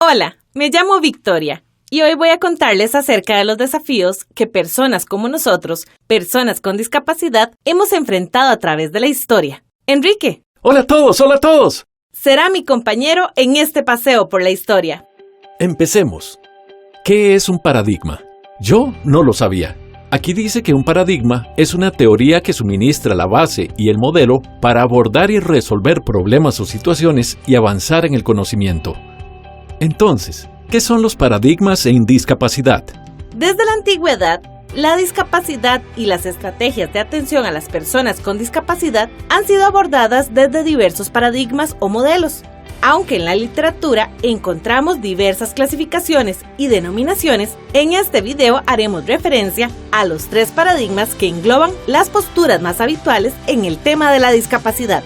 Hola, me llamo Victoria y hoy voy a contarles acerca de los desafíos que personas como nosotros, personas con discapacidad, hemos enfrentado a través de la historia. Enrique. ¡Hola a todos! ¡Hola a todos! Será mi compañero en este paseo por la historia. Empecemos. ¿Qué es un paradigma? Yo no lo sabía. Aquí dice que un paradigma es una teoría que suministra la base y el modelo para abordar y resolver problemas o situaciones y avanzar en el conocimiento. Entonces, ¿qué son los paradigmas en discapacidad? Desde la antigüedad, la discapacidad y las estrategias de atención a las personas con discapacidad han sido abordadas desde diversos paradigmas o modelos. Aunque en la literatura encontramos diversas clasificaciones y denominaciones, en este video haremos referencia a los 3 paradigmas que engloban las posturas más habituales en el tema de la discapacidad.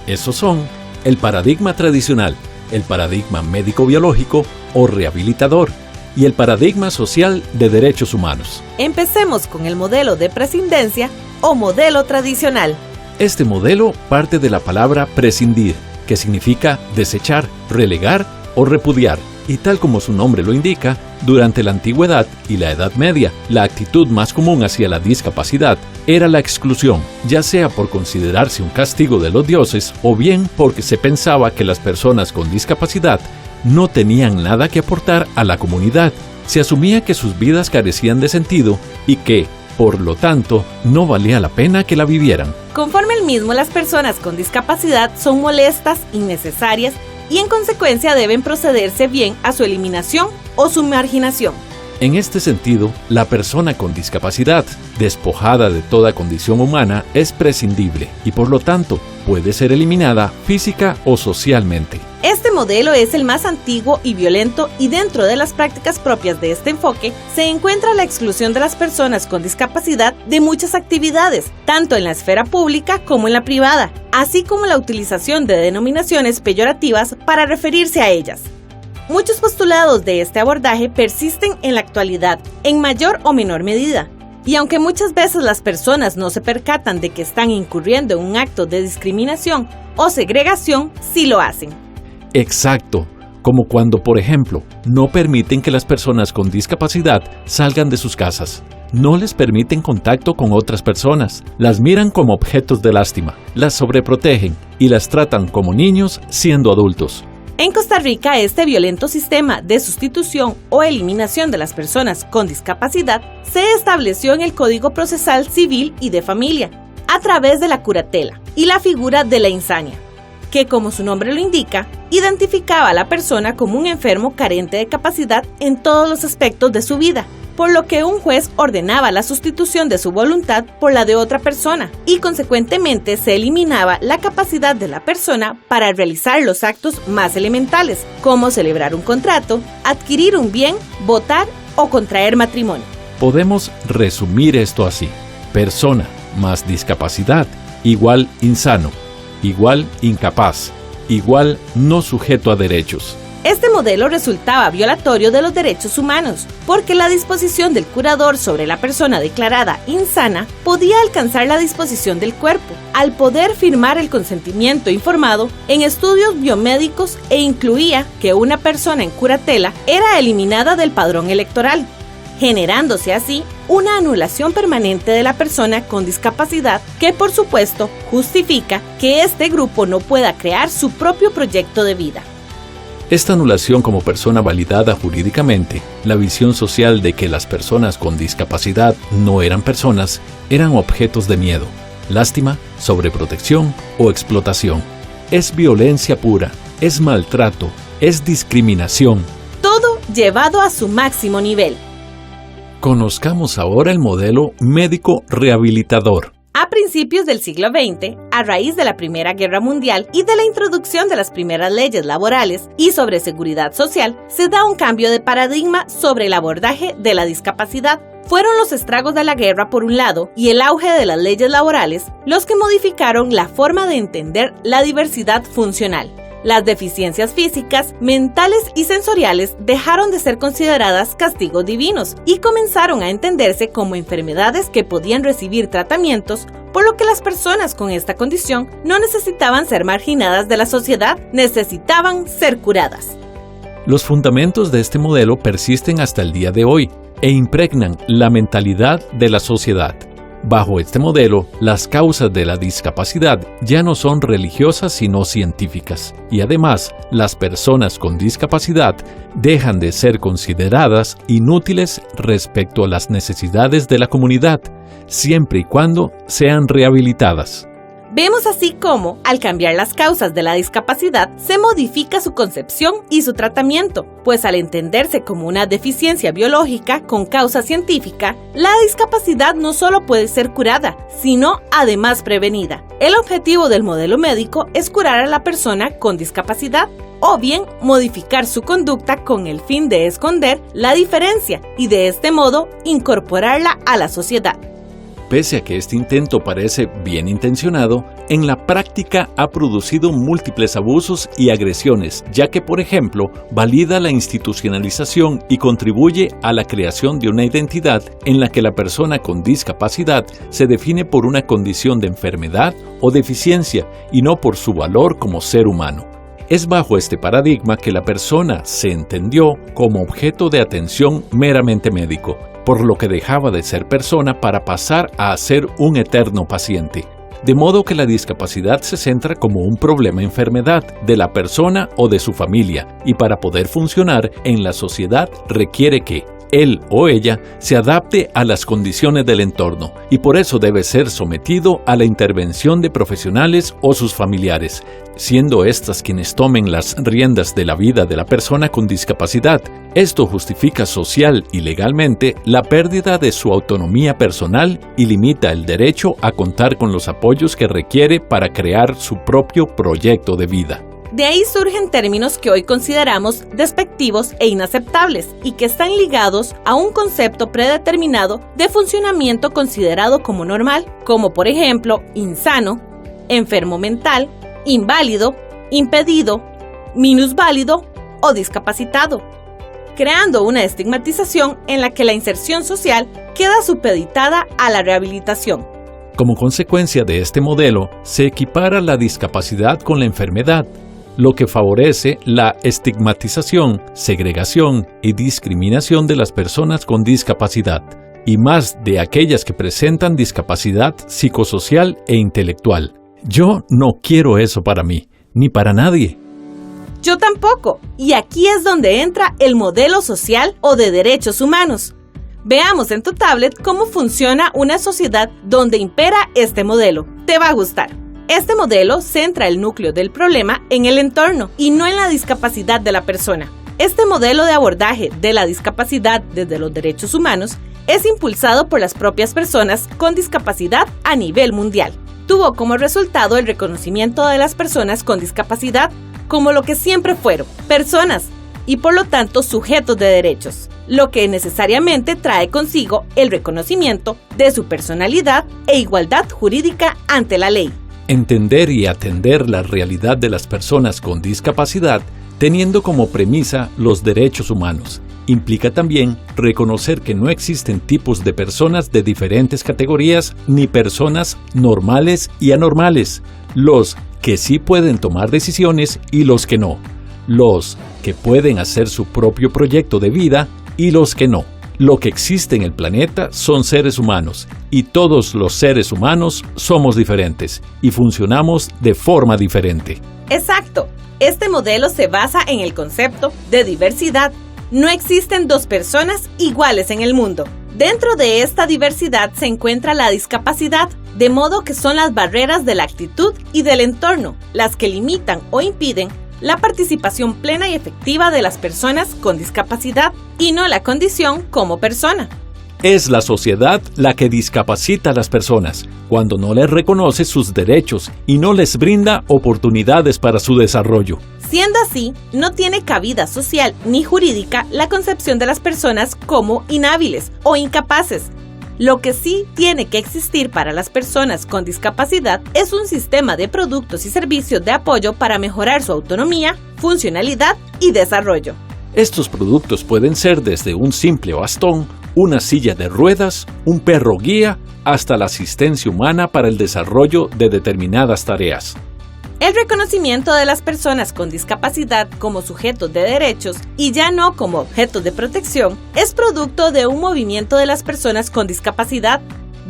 Esos son el paradigma tradicional, el paradigma médico-biológico o rehabilitador y el paradigma social de derechos humanos. Empecemos con el modelo de prescindencia o modelo tradicional. Este modelo parte de la palabra prescindir, que significa desechar, relegar o repudiar. Y tal como su nombre lo indica, durante la antigüedad y la Edad Media, la actitud más común hacia la discapacidad era la exclusión, ya sea por considerarse un castigo de los dioses o bien porque se pensaba que las personas con discapacidad no tenían nada que aportar a la comunidad. Se asumía que sus vidas carecían de sentido y que, por lo tanto, no valía la pena que la vivieran. Conforme el mismo, las personas con discapacidad son molestas, innecesarias y en consecuencia deben procederse bien a su eliminación o su marginación. En este sentido, la persona con discapacidad, despojada de toda condición humana, es prescindible y por lo tanto puede ser eliminada física o socialmente. Este modelo es el más antiguo y violento y dentro de las prácticas propias de este enfoque se encuentra la exclusión de las personas con discapacidad de muchas actividades, tanto en la esfera pública como en la privada, así como la utilización de denominaciones peyorativas para referirse a ellas. Muchos postulados de este abordaje persisten en la actualidad, en mayor o menor medida. Y aunque muchas veces las personas no se percatan de que están incurriendo en un acto de discriminación o segregación, sí lo hacen. Exacto, como cuando, por ejemplo, no permiten que las personas con discapacidad salgan de sus casas. No les permiten contacto con otras personas, las miran como objetos de lástima, las sobreprotegen y las tratan como niños siendo adultos. En Costa Rica, este violento sistema de sustitución o eliminación de las personas con discapacidad se estableció en el Código Procesal Civil y de Familia, a través de la curatela y la figura de la insania, que, como su nombre lo indica, identificaba a la persona como un enfermo carente de capacidad en todos los aspectos de su vida, por lo que un juez ordenaba la sustitución de su voluntad por la de otra persona y consecuentemente se eliminaba la capacidad de la persona para realizar los actos más elementales, como celebrar un contrato, adquirir un bien, votar o contraer matrimonio. Podemos resumir esto así: persona más discapacidad igual insano, igual incapaz, igual no sujeto a derechos. Este modelo resultaba violatorio de los derechos humanos, porque la disposición del curador sobre la persona declarada insana podía alcanzar la disposición del cuerpo, al poder firmar el consentimiento informado en estudios biomédicos e incluía que una persona en curatela era eliminada del padrón electoral, generándose así una anulación permanente de la persona con discapacidad que, por supuesto, justifica que este grupo no pueda crear su propio proyecto de vida. Esta anulación como persona validada jurídicamente, la visión social de que las personas con discapacidad no eran personas, eran objetos de miedo, lástima, sobreprotección o explotación. Es violencia pura, es maltrato, es discriminación. Todo llevado a su máximo nivel. Conozcamos ahora el modelo médico rehabilitador. A principios del siglo XX, a raíz de la Primera Guerra Mundial y de la introducción de las primeras leyes laborales y sobre seguridad social, se da un cambio de paradigma sobre el abordaje de la discapacidad. Fueron los estragos de la guerra por un lado y el auge de las leyes laborales los que modificaron la forma de entender la diversidad funcional. Las deficiencias físicas, mentales y sensoriales dejaron de ser consideradas castigos divinos y comenzaron a entenderse como enfermedades que podían recibir tratamientos, por lo que las personas con esta condición no necesitaban ser marginadas de la sociedad, necesitaban ser curadas. Los fundamentos de este modelo persisten hasta el día de hoy e impregnan la mentalidad de la sociedad. Bajo este modelo, las causas de la discapacidad ya no son religiosas sino científicas, y además, las personas con discapacidad dejan de ser consideradas inútiles respecto a las necesidades de la comunidad, siempre y cuando sean rehabilitadas. Vemos así cómo, al cambiar las causas de la discapacidad, se modifica su concepción y su tratamiento, pues al entenderse como una deficiencia biológica con causa científica, la discapacidad no solo puede ser curada, sino además prevenida. El objetivo del modelo médico es curar a la persona con discapacidad, o bien modificar su conducta con el fin de esconder la diferencia y de este modo incorporarla a la sociedad. Pese a que este intento parece bien intencionado, en la práctica ha producido múltiples abusos y agresiones, ya que, por ejemplo, valida la institucionalización y contribuye a la creación de una identidad en la que la persona con discapacidad se define por una condición de enfermedad o deficiencia y no por su valor como ser humano. Es bajo este paradigma que la persona se entendió como objeto de atención meramente médico, por lo que dejaba de ser persona para pasar a ser un eterno paciente. De modo que la discapacidad se centra como un problema-enfermedad de la persona o de su familia, y para poder funcionar en la sociedad requiere que él o ella se adapte a las condiciones del entorno, y por eso debe ser sometido a la intervención de profesionales o sus familiares, siendo éstas quienes tomen las riendas de la vida de la persona con discapacidad. Esto justifica social y legalmente la pérdida de su autonomía personal y limita el derecho a contar con los apoyos que requiere para crear su propio proyecto de vida. De ahí surgen términos que hoy consideramos despectivos e inaceptables y que están ligados a un concepto predeterminado de funcionamiento considerado como normal, como por ejemplo insano, enfermo mental, inválido, impedido, minusválido o discapacitado, creando una estigmatización en la que la inserción social queda supeditada a la rehabilitación. Como consecuencia de este modelo, se equipara la discapacidad con la enfermedad, lo que favorece la estigmatización, segregación y discriminación de las personas con discapacidad, y más de aquellas que presentan discapacidad psicosocial e intelectual. Yo no quiero eso para mí, ni para nadie. Yo tampoco, y aquí es donde entra el modelo social o de derechos humanos. Veamos en tu tablet cómo funciona una sociedad donde impera este modelo. Te va a gustar. Este modelo centra el núcleo del problema en el entorno y no en la discapacidad de la persona. Este modelo de abordaje de la discapacidad desde los derechos humanos es impulsado por las propias personas con discapacidad a nivel mundial. Tuvo como resultado el reconocimiento de las personas con discapacidad como lo que siempre fueron, personas, y por lo tanto sujetos de derechos, lo que necesariamente trae consigo el reconocimiento de su personalidad e igualdad jurídica ante la ley. Entender y atender la realidad de las personas con discapacidad, teniendo como premisa los derechos humanos, implica también reconocer que no existen tipos de personas de diferentes categorías ni personas normales y anormales, los que sí pueden tomar decisiones y los que no, los que pueden hacer su propio proyecto de vida y los que no. Lo que existe en el planeta son seres humanos, y todos los seres humanos somos diferentes y funcionamos de forma diferente. Exacto. Este modelo se basa en el concepto de diversidad. No existen dos personas iguales en el mundo. Dentro de esta diversidad se encuentra la discapacidad, de modo que son las barreras de la actitud y del entorno las que limitan o impiden la participación plena y efectiva de las personas con discapacidad y no la condición como persona. Es la sociedad la que discapacita a las personas cuando no les reconoce sus derechos y no les brinda oportunidades para su desarrollo. Siendo así, no tiene cabida social ni jurídica la concepción de las personas como inhábiles o incapaces. Lo que sí tiene que existir para las personas con discapacidad es un sistema de productos y servicios de apoyo para mejorar su autonomía, funcionalidad y desarrollo. Estos productos pueden ser desde un simple bastón, una silla de ruedas, un perro guía, hasta la asistencia humana para el desarrollo de determinadas tareas. El reconocimiento de las personas con discapacidad como sujetos de derechos y ya no como objetos de protección es producto de un movimiento de las personas con discapacidad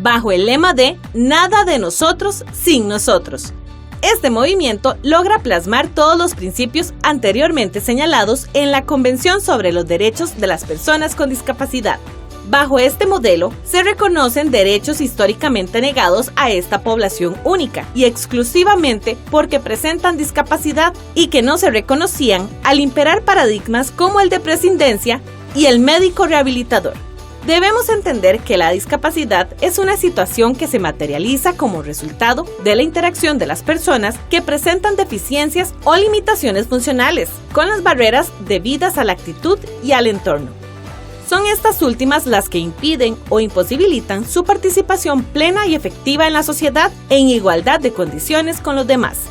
bajo el lema de "Nada de nosotros sin nosotros". Este movimiento logra plasmar todos los principios anteriormente señalados en la Convención sobre los Derechos de las Personas con Discapacidad. Bajo este modelo, se reconocen derechos históricamente negados a esta población única y exclusivamente porque presentan discapacidad y que no se reconocían al imperar paradigmas como el de prescindencia y el médico rehabilitador. Debemos entender que la discapacidad es una situación que se materializa como resultado de la interacción de las personas que presentan deficiencias o limitaciones funcionales con las barreras debidas a la actitud y al entorno. Son estas últimas las que impiden o imposibilitan su participación plena y efectiva en la sociedad en igualdad de condiciones con los demás.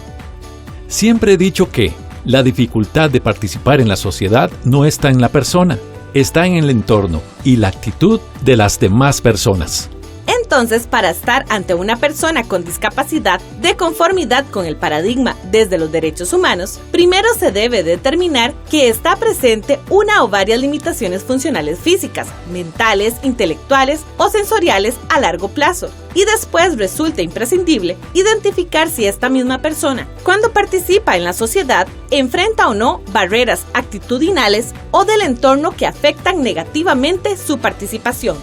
Siempre he dicho que la dificultad de participar en la sociedad no está en la persona, está en el entorno y la actitud de las demás personas. Entonces, para estar ante una persona con discapacidad de conformidad con el paradigma desde los derechos humanos, primero se debe determinar que está presente una o varias limitaciones funcionales físicas, mentales, intelectuales o sensoriales a largo plazo. Y después resulta imprescindible identificar si esta misma persona, cuando participa en la sociedad, enfrenta o no barreras actitudinales o del entorno que afectan negativamente su participación,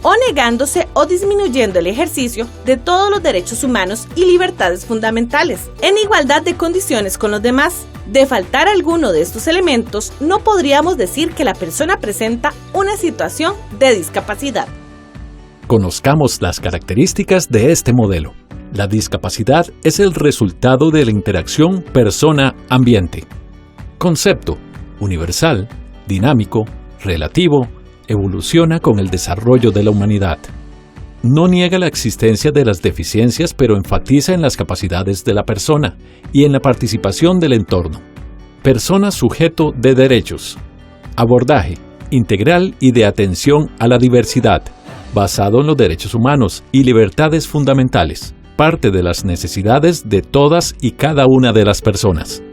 o negándose o disminuyendo el ejercicio de todos los derechos humanos y libertades fundamentales, en igualdad de condiciones con los demás. De faltar alguno de estos elementos, no podríamos decir que la persona presenta una situación de discapacidad. Conozcamos las características de este modelo. La discapacidad es el resultado de la interacción persona-ambiente. Concepto: universal, dinámico, relativo, evoluciona con el desarrollo de la humanidad. No niega la existencia de las deficiencias, pero enfatiza en las capacidades de la persona y en la participación del entorno. Persona sujeto de derechos. Abordaje integral y de atención a la diversidad, basado en los derechos humanos y libertades fundamentales, parte de las necesidades de todas y cada una de las personas.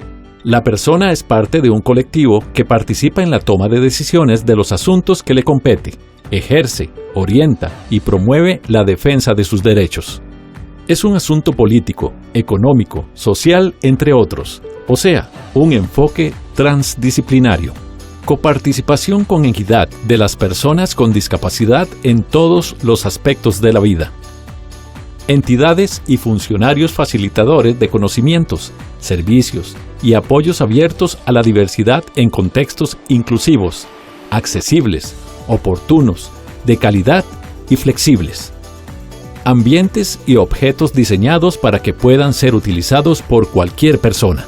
La persona es parte de un colectivo que participa en la toma de decisiones de los asuntos que le compete, ejerce, orienta y promueve la defensa de sus derechos. Es un asunto político, económico, social, entre otros, o sea, un enfoque transdisciplinario. Coparticipación con equidad de las personas con discapacidad en todos los aspectos de la vida. Entidades y funcionarios facilitadores de conocimientos, servicios y apoyos abiertos a la diversidad en contextos inclusivos, accesibles, oportunos, de calidad y flexibles. Ambientes y objetos diseñados para que puedan ser utilizados por cualquier persona.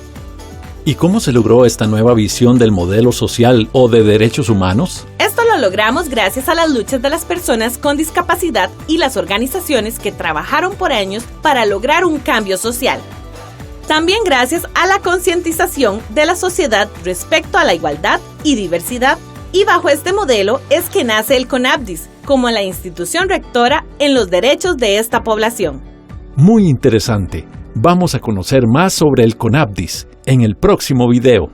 ¿Y cómo se logró esta nueva visión del modelo social o de derechos humanos? Esto lo logramos gracias a las luchas de las personas con discapacidad y las organizaciones que trabajaron por años para lograr un cambio social. También gracias a la concientización de la sociedad respecto a la igualdad y diversidad. Y bajo este modelo es que nace el CONAPDIS como la institución rectora en los derechos de esta población. Muy interesante. Vamos a conocer más sobre el CONAPDIS en el próximo video.